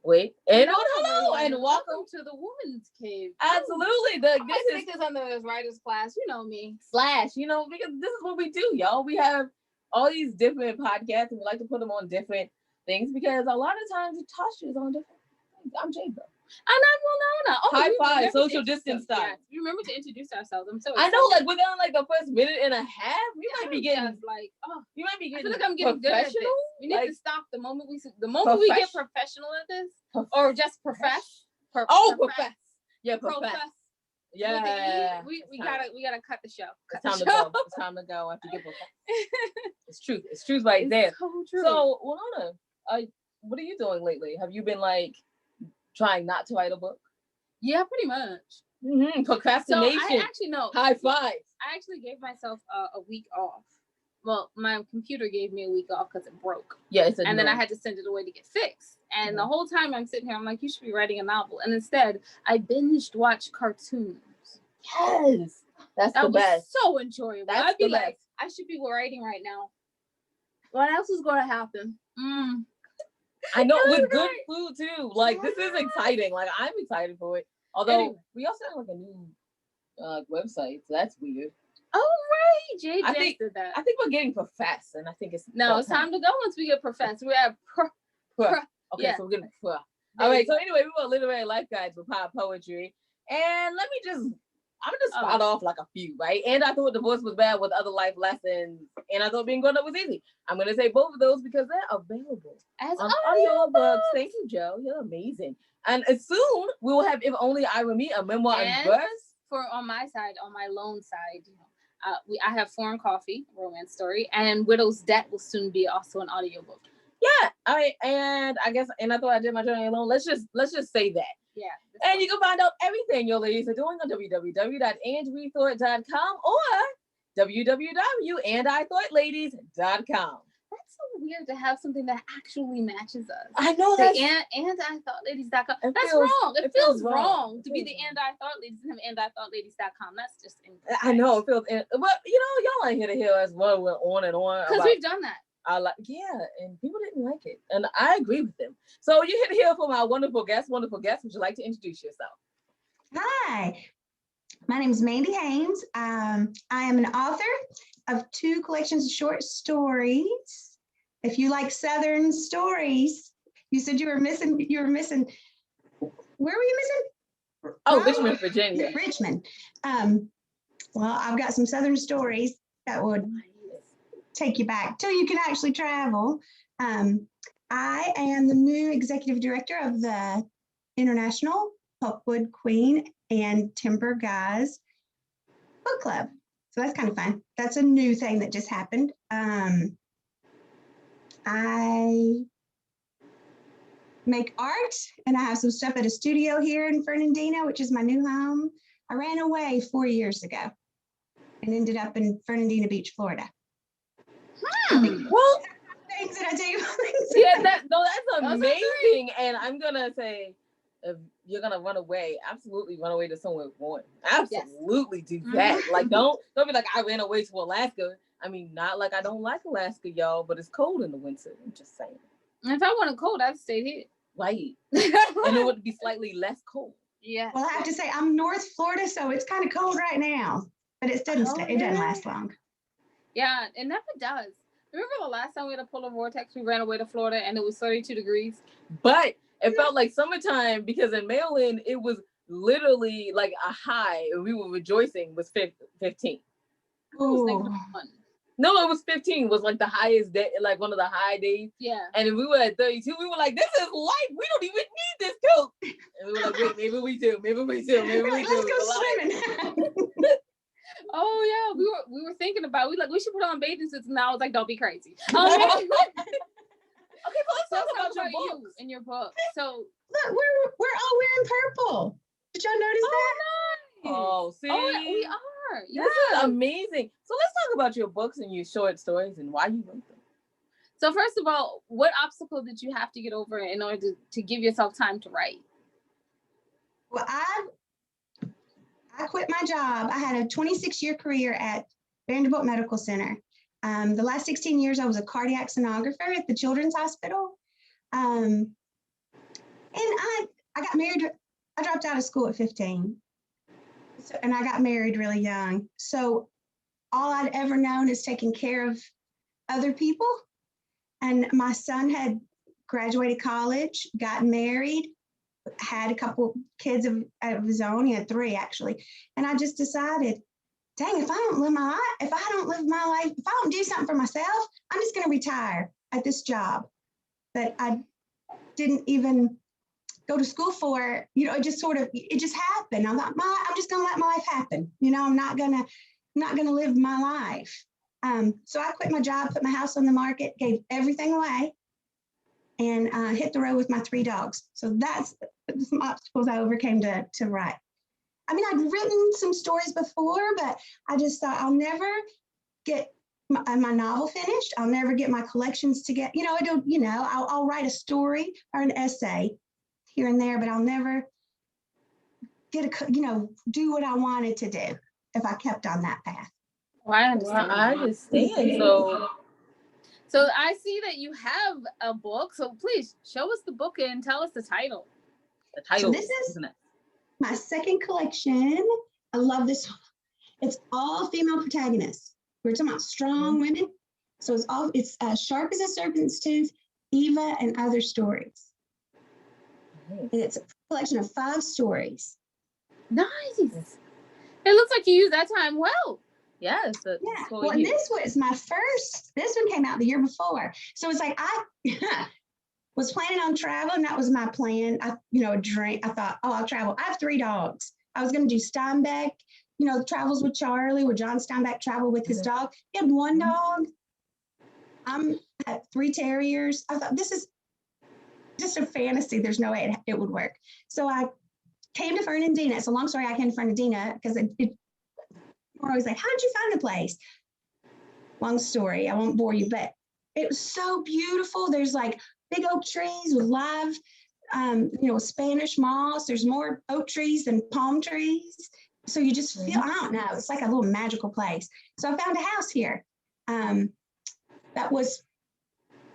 Wait, and hello, and welcome to the Woman's Cave. Absolutely. This is under this writer's class. You know me. Slash, because this is what we do, y'all. We have all these different podcasts, and we like to put them on different things because a lot of times it touches on different things. I'm Jade, though. And I'm Winona. High five, social distance style. Yes, we remember to introduce ourselves. I'm so I excited. know, like within like the first minute and a half, we might be getting you might be getting. I feel like I'm getting good at this. We need to stop the moment we get professional at this, or just profess. Profess. Yeah, profess. Yeah, we gotta cut the show. It's time to go. It's time to go after you get profess. It's truth. It's truth right there. So true. So, Winona, what are you doing lately? Have you been like trying not to write a book? Yeah, pretty much. Procrastination. So I actually know. High five. I actually gave myself a week off. Well, my computer gave me a week off because it broke. Yeah, and then I had to send it away to get fixed. And the whole time I'm sitting here, I'm like, you should be writing a novel. And instead, I binged watch cartoons. Yes, that was best. So enjoyable. I'd be like, I should be writing right now. What else is going to happen? I know, with good food too. Like this is exciting. Like I'm excited for it. Although we also have like a new website, so that's weird. Oh right, Jay did that. I think we're getting professed, and I think it's it's time to go. Once we get professed, we have Okay, so we're getting all right. So anyway, we were literary life guides with pop poetry, and I'm gonna spot off like a few, right? And I thought divorce was bad with other life lessons, and I thought being grown up was easy. I'm gonna say both of those because they're available as on audiobooks. Thank you, Joe. You're amazing. And soon we will have If Only I Were Me, a memoir in verse. For on my loan side, I have Foreign Coffee, romance story, and Widow's Debt will soon be also an audiobook. Yeah, and I thought I did my journey alone. Let's just say that. Yeah. And you can find out everything your ladies are doing on www.andwethoughtLadies.com or www.andithoughladies.com. That's so weird to have something that actually matches us. I know that. andithoughladies.com. That's wrong. It feels wrong to be the And I Thought Ladies and have andithoughladies.com. That's just incorrect. I know it feels, but y'all ain't here to hear us while we're on and on. Because we've done that. And people didn't like it, and I agree with them. So you're here to hear from our wonderful guest. Would you like to introduce yourself? Hi, my name is Mandy Haynes. I am an author of 2 collections of short stories. If you like Southern stories, you said you were missing. Where were you missing? Oh, Richmond, Virginia. Richmond. Well, I've got some Southern stories that would take you back till you can actually travel. I am the new executive director of the International Pulpwood Queen and Timber Guys book club. So that's kind of fun. That's a new thing that just happened. I make art, and I have some stuff at a studio here in Fernandina, which is my new home. I ran away 4 years ago and ended up in Fernandina Beach, Florida. Well, things that I do. Yeah, that's amazing. And I'm gonna say, if you're gonna run away, absolutely run away to somewhere warm. Absolutely do that. Like, don't be like, I ran away to Alaska. I mean, not like I don't like Alaska, y'all, but it's cold in the winter. I'm just saying. And if I wanted cold, I'd stay here. Right. And it would be slightly less cold. Yeah. Well, I have to say, I'm North Florida, so it's kind of cold right now, but it doesn't it doesn't last long. Yeah, it never does. Remember the last time we had a polar vortex? We ran away to Florida and it was 32 degrees. But it felt like summertime because in Maryland, it was literally like a high, and we were rejoicing was 15. No, it was 15 was like the highest day, like one of the high days. Yeah. And if we were at 32, we were like, this is life. We don't even need this coat. And we were like, wait, maybe we do. Let's go swimming. Oh yeah, we were thinking about we should put on bathing suits, and I was like, don't be crazy. Okay, but let's talk about your book. You and your book. So look, we're all wearing purple. Did y'all notice that? Nice. Oh, see, we are. Yeah. This is amazing. So let's talk about your books and your short stories and why you wrote them. So first of all, what obstacle did you have to get over in order to give yourself time to write? Well, I quit my job. I had a 26-year career at Vanderbilt Medical Center. The last 16 years, I was a cardiac sonographer at the Children's Hospital. And I got married. I dropped out of school at 15. So, and I got married really young. So all I'd ever known is taking care of other people. And my son had graduated college, got married, had a couple kids of his own. He had 3 actually. And I just decided, dang, if I don't live my life, if I don't do something for myself, I'm just going to retire at this job that I didn't even go to school for. It just happened. I'm just going to let my life happen. I'm not going to live my life. So I quit my job, put my house on the market, gave everything away, and hit the road with my 3 dogs. So that's some obstacles I overcame to write. I mean, I'd written some stories before, but I just thought I'll never get my novel finished. I'll never get my collections to get, I'll write a story or an essay here and there, but I'll never get do what I wanted to do if I kept on that path. Well, I understand. Well, I understand. So I see that you have a book. So please show us the book and tell us the title. The title. So this is my second collection. I love this one. It's all female protagonists. We're talking about strong women. So it's Sharp as a Serpent's Tooth, Eva, and Other Stories. And it's a collection of 5 stories. Nice. It looks like you used that time well. Yes. Yeah. Well, and this was my first. This one came out the year before. So it's like I was planning on traveling. That was my plan. A dream. I thought, I'll travel. I have 3 dogs. I was going to do Steinbeck, Travels with Charlie, where John Steinbeck traveled with his dog. He had 1 dog. I had 3 terriers. I thought, this is just a fantasy. There's no way it would work. So I came to Fernandina. It's a long story. I came to Fernandina because we're always like, how did you find the place? Long story. I won't bore you, but it was so beautiful. There's like big oak trees with live, Spanish moss. There's more oak trees than palm trees. So you just feel, I don't know, it's like a little magical place. So I found a house here that was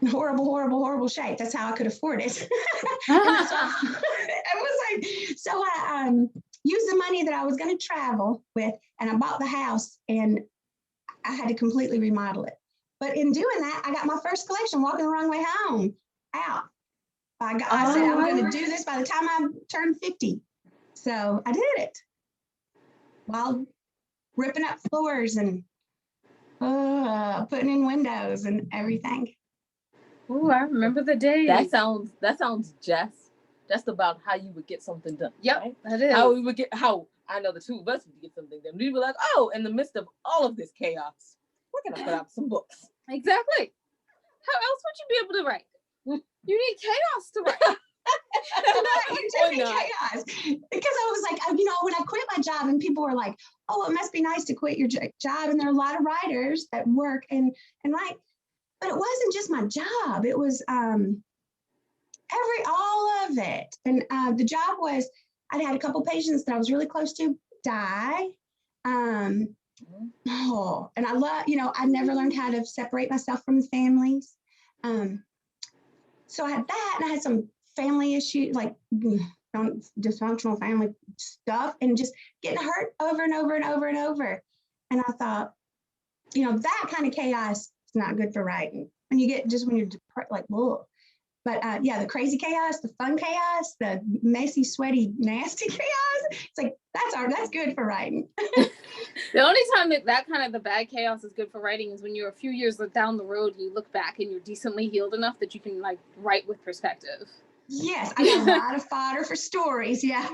in horrible shape. That's how I could afford it. So I used the money that I was going to travel with, and I bought the house, and I had to completely remodel it. But in doing that, I got my first collection, Walking the Wrong Way Home, out. I said I'm going to do this by the time I turned 50. So I did it while ripping up floors and putting in windows and everything. Oh, I remember the days. That sounds just about how you would get something done. Yep, right? that is. How I know the 2 of us would get something done. We'd be like, oh, in the midst of all of this chaos, we're gonna put out some books. Exactly. How else would you be able to write? You need chaos to write. You do need chaos. Because I was like, when I quit my job and people were like, oh, it must be nice to quit your job. And there are a lot of writers that work and write. But it wasn't just my job. It was all of it. And the job was, I'd had a couple patients that I was really close to die. And I love, I never learned how to separate myself from the families. So I had that, and I had some family issues, like dysfunctional family stuff, and just getting hurt over and over and over and over. And I thought, that kind of chaos is not good for writing. And you get just when you're depressed, like, whoa. But the crazy chaos, the fun chaos, the messy, sweaty, nasty chaos, it's like, that's good for writing. The only time that kind of the bad chaos is good for writing is when you're a few years down the road and you look back and you're decently healed enough that you can write with perspective. Yes, I got a lot of fodder for stories. Yeah.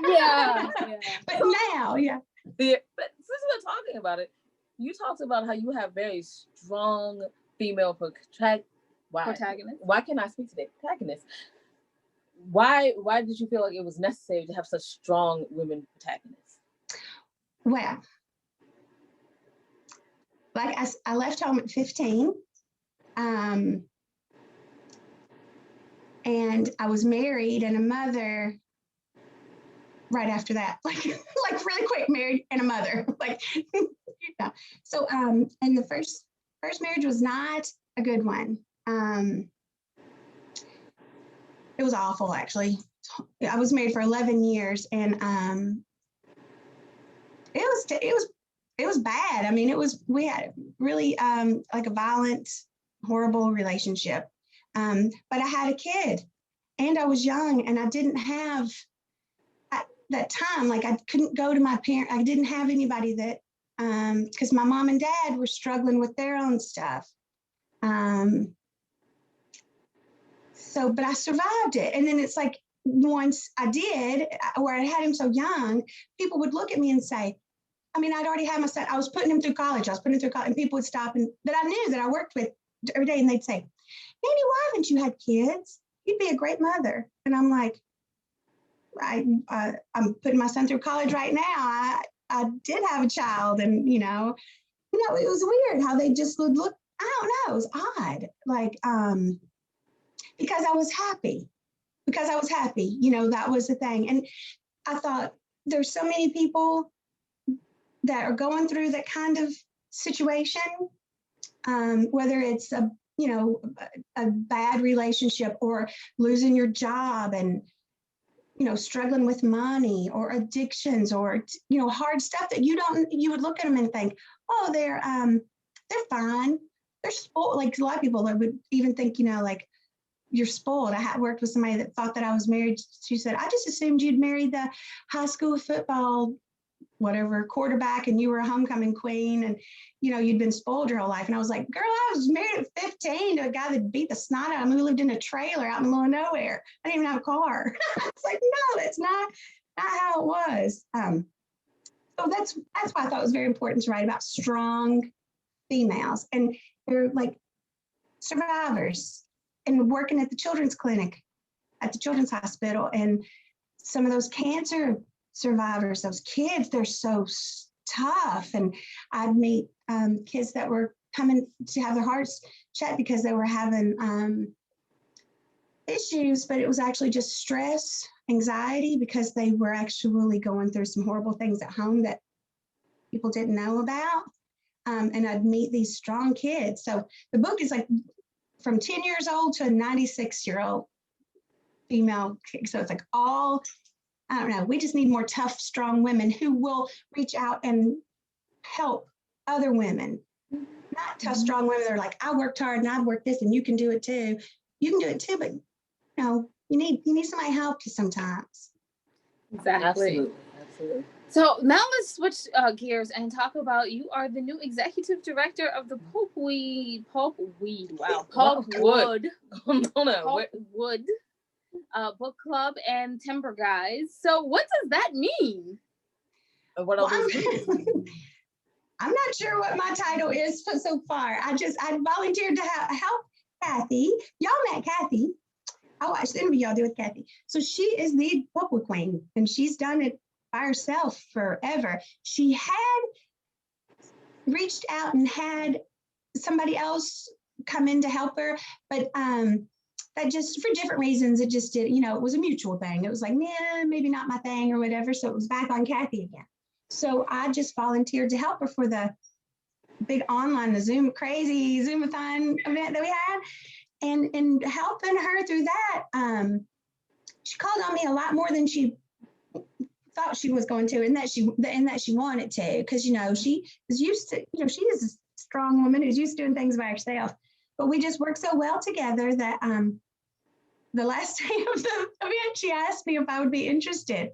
But now, yeah. But since we're talking about it, you talked about how you have very strong female protagonists. Why can't I speak today? Protagonists. Why did you feel like it was necessary to have such strong women protagonists? Well, I left home at 15. And I was married and a mother right after that, like really quick, married and a mother, So, and the first marriage was not a good one. It was awful, actually. I was married for 11 years, and it was bad. I mean, we had really like a violent, horrible relationship. But I had a kid, and I was young, and I didn't have at that time, like I couldn't go to my parents. I didn't have anybody that, because my mom and dad were struggling with their own stuff. But I survived it. And then it's like, once I did, where I had him so young, people would look at me and say, I mean, I'd already had my son. I was putting him through college. And people would stop and that I knew that I worked with every day. And they'd say, Mandy, why haven't you had kids? You'd be a great mother. And I'm like, I'm putting my son through college right now. I did have a child, and it was weird how they just would look. I don't know. It was odd. Like, because I was happy. That was the thing. And I thought there's so many people that are going through that kind of situation, whether it's a bad relationship or losing your job and, struggling with money or addictions or, hard stuff that you would look at them and think, oh, they're fine. They're spoiled. Like a lot of people that would even think, like, you're spoiled. I had worked with somebody that thought that I was married. She said, I just assumed you'd married the high school football, whatever, quarterback, and you were a homecoming queen, and, you'd been spoiled your whole life. And I was like, girl, I was married at 15 to a guy that beat the snot out of me. We lived in a trailer out in the middle of nowhere. I didn't even have a car. I was like, no, that's not how it was. So that's why I thought it was very important to write about strong females. And they're like survivors, and working at the children's clinic, at the children's hospital, and some of those cancer survivors, those kids, they're so tough. And I'd meet kids that were coming to have their hearts checked because they were having issues, but it was actually just stress, anxiety, because they were actually going through some horrible things at home that people didn't know about. And I'd meet these strong kids. So the book is like from 10 years old to a 96-year-old female. So it's like all, I don't know, we just need more tough, strong women who will reach out and help other women. Not tough, strong women that are like, I worked hard and I've worked this and you can do it too. You can do it too, but you need somebody to help you sometimes. Exactly. Absolutely. So now let's switch gears and talk about, you are the new executive director of the Pulpwood book club and Timber Guys. So what does that mean? What all those mean? I'm not sure what my title is so far. I volunteered to help Kathy. Y'all met Kathy. I watched the interview y'all did with Kathy. So she is the Pulpwood queen, and she's done it by herself forever. She had reached out and had somebody else come in to help her, but that just, for different reasons, it just did, it was a mutual thing. It was like, nah, maybe not my thing or whatever. So it was back on Kathy again. So I just volunteered to help her for the big online, the crazy Zoomathon event that we had. And helping her through that, she called on me a lot more than she thought she was going to, and that she wanted to, because she is used to, she is a strong woman who's used to doing things by herself. But we just work so well together that the last day of the event, she asked me if I would be interested.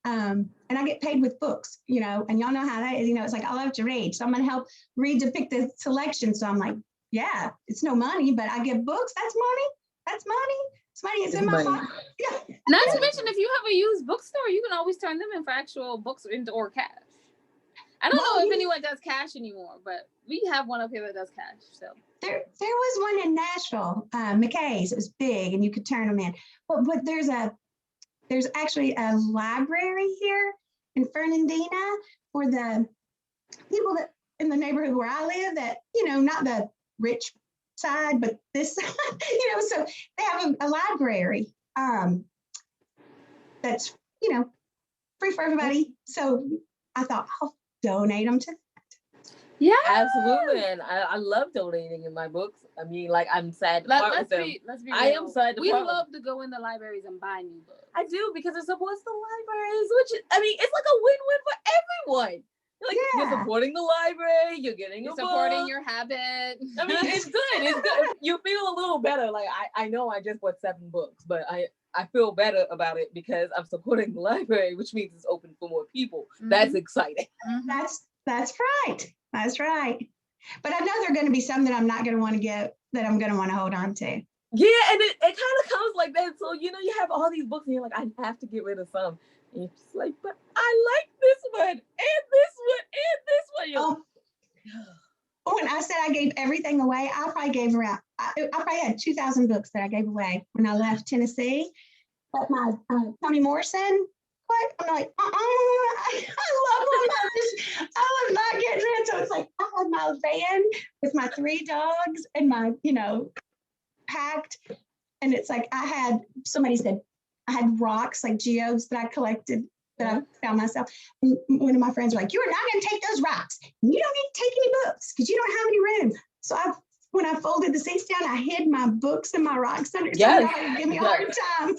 And I get paid with books, and y'all know how that is. It's like, I love to read, so I'm going to help read to pick the selection. So I'm like, yeah, it's no money, but I give books. That's money. That's money. It's money. It's in my pocket. Yeah. Not to mention, if you have a used bookstore, you can always turn them in for actual books or cash. I don't know if anyone does cash anymore, but we have one up here that does cash. So there was one in Nashville, McKay's. It was big, and you could turn them in. But there's actually a library here in Fernandina for the people that in the neighborhood where I live that, not the rich side, but this, so they have a library that's, free for everybody. So I thought I'll donate them to that. Yeah, Absolutely, and I love donating in my books. I mean, like, I'm sad to part with them. Let's be real. I am sad to We part love to go in the libraries and buy new books. I do, because it supports the libraries, which is, I mean, it's like a win-win for everyone. Like, you're supporting the library, you're getting a supporting book. your habit. I mean, it's good. It's good. You feel a little better. Like, I know I just bought 7 books, but I feel better about it because I'm supporting the library, which means it's open for more people. Mm-hmm. That's exciting. Mm-hmm. That's right. That's right. But I know there are going to be some that I'm not going to want to get, that I'm going to want to hold on to. Yeah, and it kind of comes like that. So, you have all these books and you're like, I have to get rid of some. And you're just like, but I like this one and this one and this one. When I said I gave everything away, I probably had 2,000 books that I gave away when I left Tennessee. But my Toni Morrison, I'm like, I love them. I was not getting rid. So it's like, I had my van with my 3 dogs and my, packed. And it's like, somebody said, I had rocks, like geodes that I collected, that I found myself. And one of my friends were like, you are not going to take those rocks. You don't need to take any books because you don't have any room. So when I folded the seats down, I hid my books and my rocks under. Yes. So give me a hard time.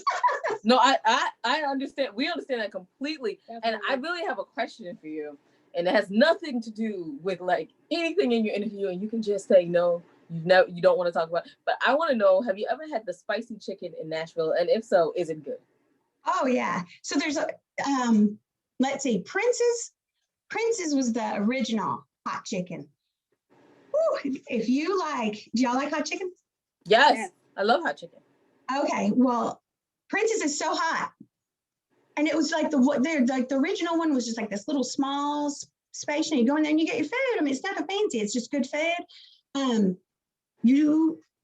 No, I understand. We understand that completely. Definitely. And I really have a question for you. And it has nothing to do with like anything in your interview. And you can just say, no, you don't want to talk about it. But I want to know, have you ever had the spicy chicken in Nashville? And if so, is it good? Oh, yeah. So there's let's see, Prince's was the original hot chicken. Woo, if you do y'all like hot chicken? Yes, yeah. I love hot chicken. Okay, well, Prince's is so hot. And it was like the original one was just like this little small space, and you go in there and you get your food. I mean, it's nothing fancy, it's just good food.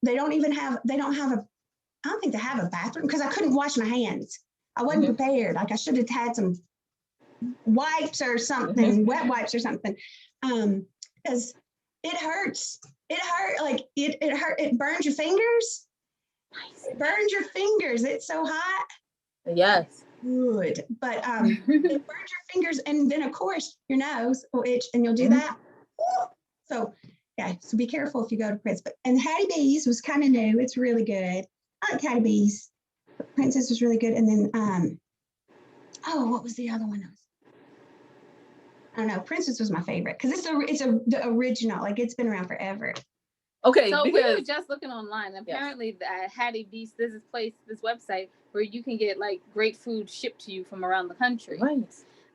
They don't I don't think they have a bathroom because I couldn't wash my hands. I wasn't prepared. Like I should have had some wipes or something, wet wipes or something. Because it hurts. It hurt. Like it hurt. It burns your fingers. It burns your fingers. It's so hot. Yes. Good. But it burns your fingers, and then of course your nose will itch, and you'll do that. So yeah. So be careful if you go to Prince. And Hattie B's was kind of new. It's really good. I like Hattie B's. Princess was really good. And then what was the other one? I don't know. Princess was my favorite because it's the original. Like it's been around forever. Okay, so we were just looking online. Apparently, Hattie B's, there's this website where you can get like great food shipped to you from around the country. Right.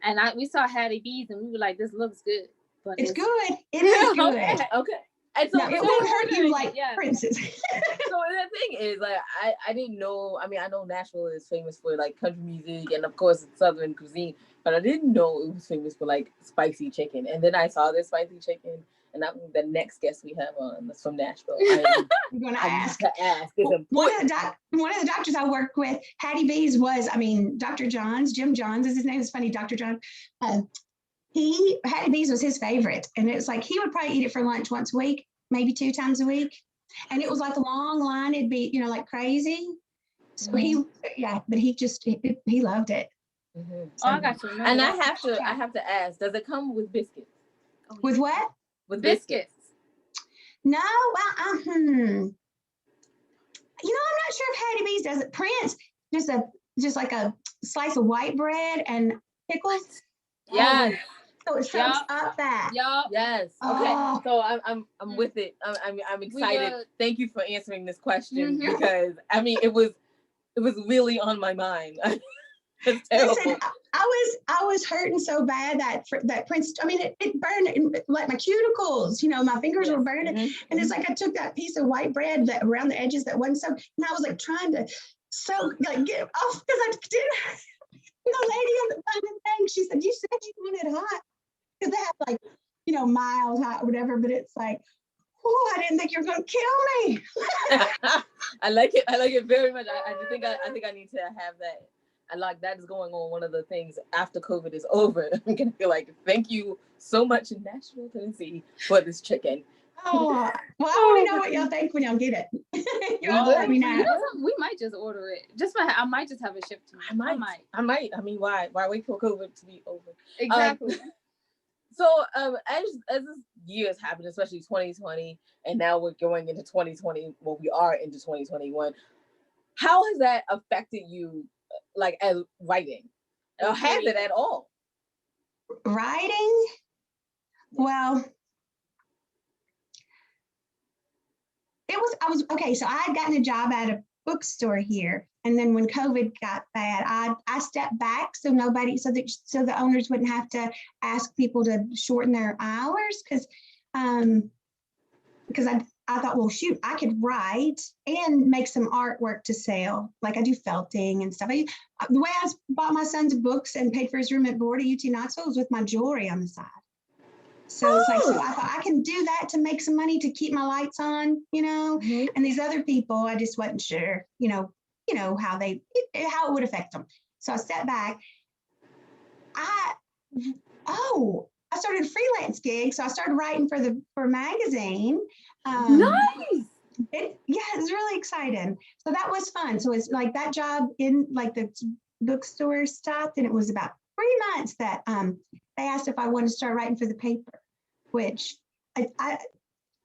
And we saw Hattie B's and we were like, this looks good. But it's good. It is good. Okay. And so it won't hurt you like Princess. So the thing is, like, I didn't know. I mean, I know Nashville is famous for like country music and of course Southern cuisine, but I didn't know it was famous for like spicy chicken. And then I saw this spicy chicken, and the next guest we have on is from Nashville. I'm going to ask. One of the doctors I work with, Hattie B's was, Dr. Johns, Jim Johns is his name. It's funny, Dr. John. Hattie B's was his favorite. And it was like, he would probably eat it for lunch once a week, maybe 2 times a week. And it was like a long line. It'd be, like crazy. So but he loved it. Mm-hmm. So, I got you. And I have to ask, does it come with biscuits? With what? With biscuits. No, well, I'm not sure if Hattie B's does it. Prince, just like a slice of white bread and pickles. Yes. So it soaks up that. Yup. Yes. Okay. So I'm with it. I'm excited. Thank you for answering this question because it was really on my mind. It's terrible. Listen, I was hurting so bad that Prince. It burned like my cuticles. My fingers were burning, and it's like I took that piece of white bread that around the edges that wasn't soaked, and I was like trying to get it off because I didn't. The lady on the thing, she said, "You said you wanted hot," because they have mild hot or whatever. But it's like, I didn't think you were going to kill me. I like it. I like it very much. I think I need to have that. I like that is going on. One of the things after COVID is over, I'm gonna feel like thank you so much in Nashville, Tennessee for this chicken. Oh, well, I want to know what y'all think when y'all get it. Y'all let me know. We might just order it. I might just have it shipped to me. I might. I mean, why? Why wait for COVID to be over? Exactly. So as this year has happened, especially 2020, and now we're going into 2020, well, we are into 2021. How has that affected you, like, as writing? Or has it at all? Writing? Well, okay, so I had gotten a job at a bookstore here. And then when COVID got bad, I stepped back so the owners wouldn't have to ask people to shorten their hours, because I thought, well, shoot, I could write and make some artwork to sell. Like I do felting and stuff. The way I bought my son's books and paid for his room at board at UT Knoxville was with my jewelry on the side. So it's like, so I thought I can do that to make some money to keep my lights on, Mm-hmm. And these other people, I just wasn't sure, how it would affect them. So I stepped back. I started a freelance gig. So I started writing for a magazine. Nice. It's really exciting. So that was fun. So it's like that job in like the bookstore stopped, and it was about 3 months that they asked if I wanted to start writing for the paper, which I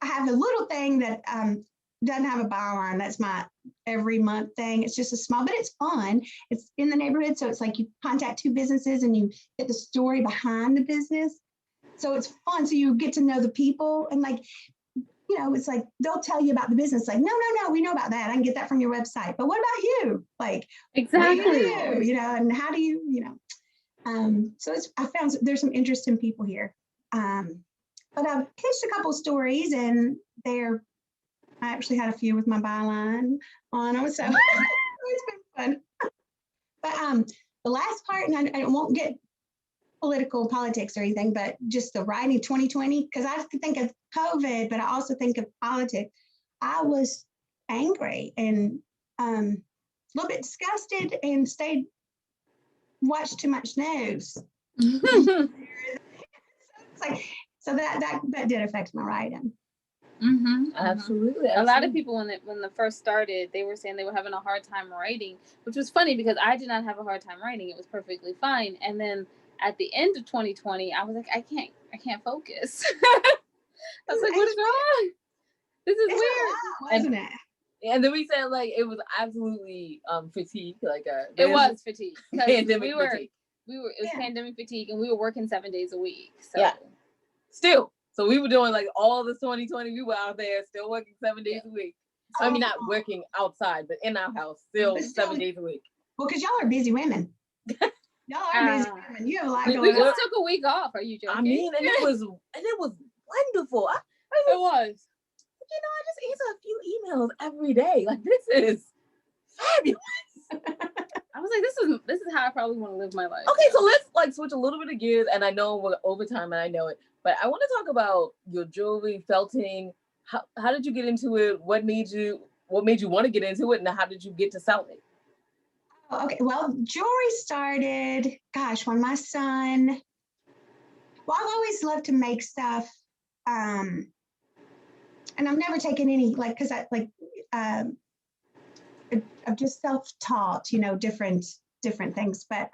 have a little thing that doesn't have a byline. That's my every month thing. It's just a small, but it's fun. It's in the neighborhood. So it's like you contact 2 businesses and you get the story behind the business. So it's fun. So you get to know the people, and like, it's like they'll tell you about the business. Like, no, we know about that. I can get that from your website. But what about you? Like, exactly. What do you do? And how do you, so I found there's some interesting people here. But I've pitched a couple stories, and I actually had a few with my byline on them. So it's been fun. But the last part, and I won't get politics or anything, but just the writing 2020, because I think of COVID, but I also think of politics. I was angry and a little bit disgusted and watched too much news. So that did affect my writing. Mm-hmm. Absolutely. A lot of people, when it first started, they were saying they were having a hard time writing, which was funny because I did not have a hard time writing. It was perfectly fine. And then at the end of 2020, I was like, I can't focus. I was like, what is wrong? This is weird, wasn't it? And then we said like it was absolutely fatigue, like it was fatigue. Pandemic fatigue. It was pandemic fatigue, and we were working 7 days a week. So. Yeah. Still. So we were doing like all this 2020. We were out there still working 7 days a week. I mean, not working outside, but in our house, still 7 days a week. Well, because y'all are busy women. Y'all are busy women. You have a lot going on. We just took a week off. Are you joking? I mean, and it was wonderful. It was. I just answer a few emails every day. Like, this is fabulous. I was like, this is how I probably want to live my life. Okay, so let's like switch a little bit of gears, and I know we're over time, and I know it, but I want to talk about your jewelry, felting. How did you get into it? What made you want to get into it, and how did you get to sell it? Okay, well, jewelry started, when my son. Well, I've always loved to make stuff, and I've never taken any because I've just self-taught, different things. But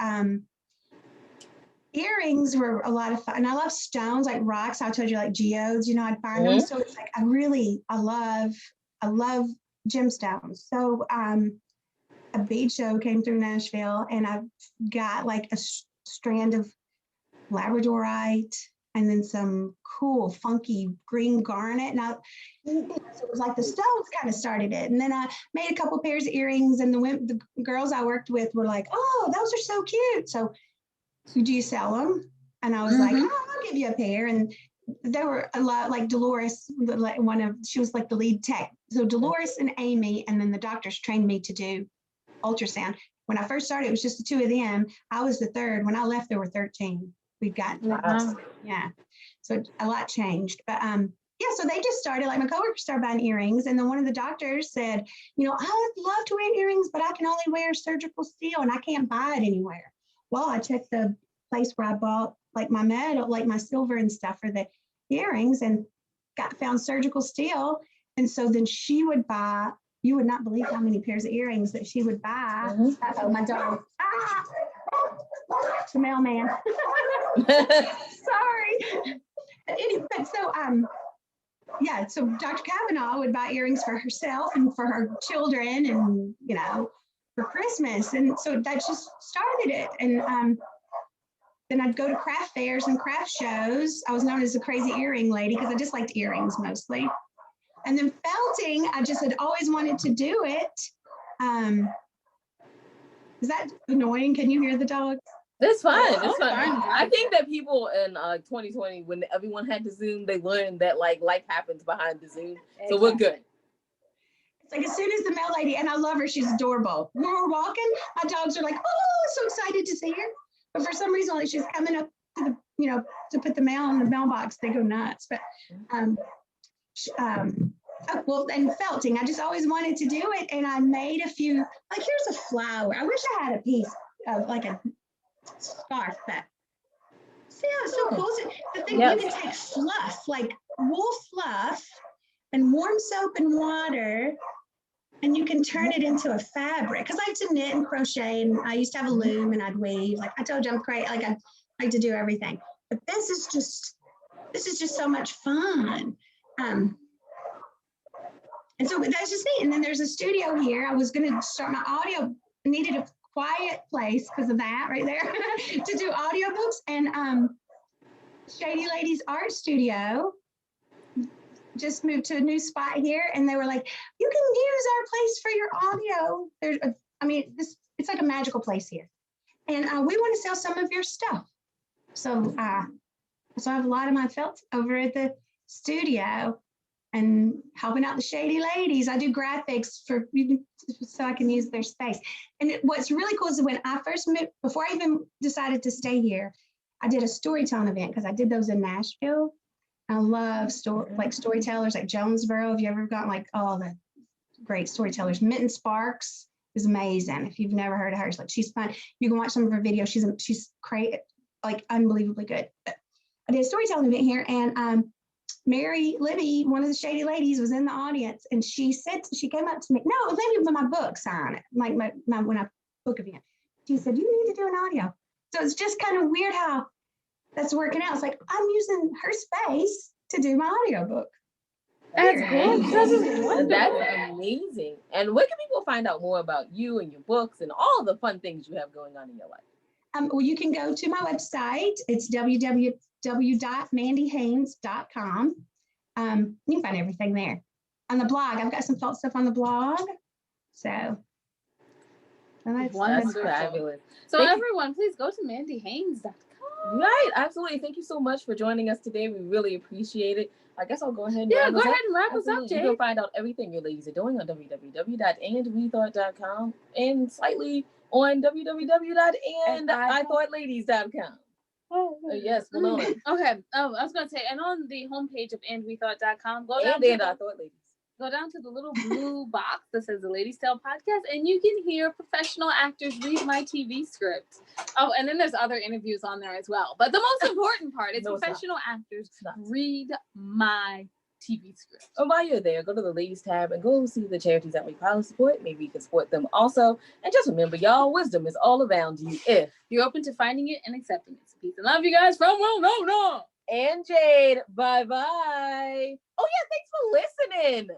earrings were a lot of fun. And I love stones, like rocks. I told you, like geodes, I'd find them. So it's like, I love gemstones. So a bead show came through Nashville, and I got like a strand of labradorite and then some cool, funky green garnet. Now, so it was like the stones kind of started it. And then I made a couple pairs of earrings, and the girls I worked with were like, oh, those are so cute. So do you sell them? And I was like, oh, I'll give you a pair. And there were a lot, like Dolores, she was like the lead tech. So Dolores and Amy, and then the doctors trained me to do ultrasound. When I first started, it was just the 2 of them. I was the third. When I left, there were 13. We'd gotten, yeah. So a lot changed. But so they just started, like my coworker started buying earrings. And then one of the doctors said, I would love to wear earrings, but I can only wear surgical steel and I can't buy it anywhere. Well, I checked the place where I bought like my metal, like my silver and stuff for the earrings, and found surgical steel. And so then she would buy, you would not believe how many pairs of earrings that she would buy. Oh, my dog. The mailman. Sorry. Anyway, so yeah, so Dr. Kavanaugh would buy earrings for herself and for her children and, you know, for Christmas. And so that just started it. And then I'd go to craft fairs and craft shows. I was known as the crazy earring lady because I just liked earrings mostly. And then felting, I just had always wanted to do it. Is that annoying? Can you hear the dogs? It's fine. It's fine. I think that people in 2020, when everyone had to Zoom, they learned that like life happens behind the Zoom. So we're good. It's like as soon as the mail lady, and I love her, she's adorable. When we're walking, my dogs are like, oh, so excited to see her. But for some reason, like she's coming up to the, you know, to put the mail in the mailbox, they go nuts. But well, and felting, I just always wanted to do it. And I made a few, like here's a flower. I wish I had a piece of like a scarf, but see how it's so cool. The thing, you can take fluff, like wool fluff, and warm soap and water, and you can turn it into a fabric. Because I like to knit and crochet, and I used to have a loom, and I'd weave. Like I told you, I'm crazy. Like I like to do everything. But this is just so much fun. And so that's just neat. And then there's a studio here. I was going to start my audio. Needed a quiet place because of that right there to do audiobooks. And Shady Ladies Art Studio just moved to a new spot here, and they were like, you can use our place for your audio. It's like a magical place here. And we want to sell some of your stuff. So I have a lot of my felt over at the studio and helping out the Shady Ladies. I do graphics so I can use their space. And what's really cool is when I first moved, before I even decided to stay here, I did a storytelling event because I did those in Nashville. I love storytellers like Jonesboro. Have you ever gotten like all the great storytellers? Mitten Sparks is amazing. If you've never heard of her, she's fun. You can watch some of her videos. She's great, like unbelievably good. But I did a storytelling event here, and Mary Libby, one of the Shady Ladies, was in the audience, and she came up to me. No, it was maybe with my book sign, like when I book event. She said, "You need to do an audio." So it's just kind of weird how that's working out. It's like I'm using her space to do my audiobook. That's cool. That's amazing. And where can people find out more about you and your books and all the fun things you have going on in your life? Well, you can go to my website. It's www.mandyhaynes.com. You can find everything there. On the blog, I've got some felt stuff on the blog. So that's fabulous. So everyone, please go to mandyhaynes.com. Right, absolutely. Thank you so much for joining us today. We really appreciate it. I guess I'll go ahead and go ahead and wrap us up, Jay. You can find out everything your ladies are doing on www.andwethought.com and slightly on www.andithoughladies.com. Yes, below. Okay. I was going to say, and on the homepage of andwethought.com, go down to the little blue box that says the Ladies Tale Podcast, and you can hear professional actors read my TV script. Oh, and then there's other interviews on there as well. But the most important part is professional actors read my TV script. And while you're there, go to the Ladies tab and go see the charities that we proudly support. Maybe you can support them also. And just remember, y'all, wisdom is all around you if you're open to finding it and accepting it. So peace and love, you guys, from no. And Jade. Bye-bye. Oh, yeah, thanks for listening.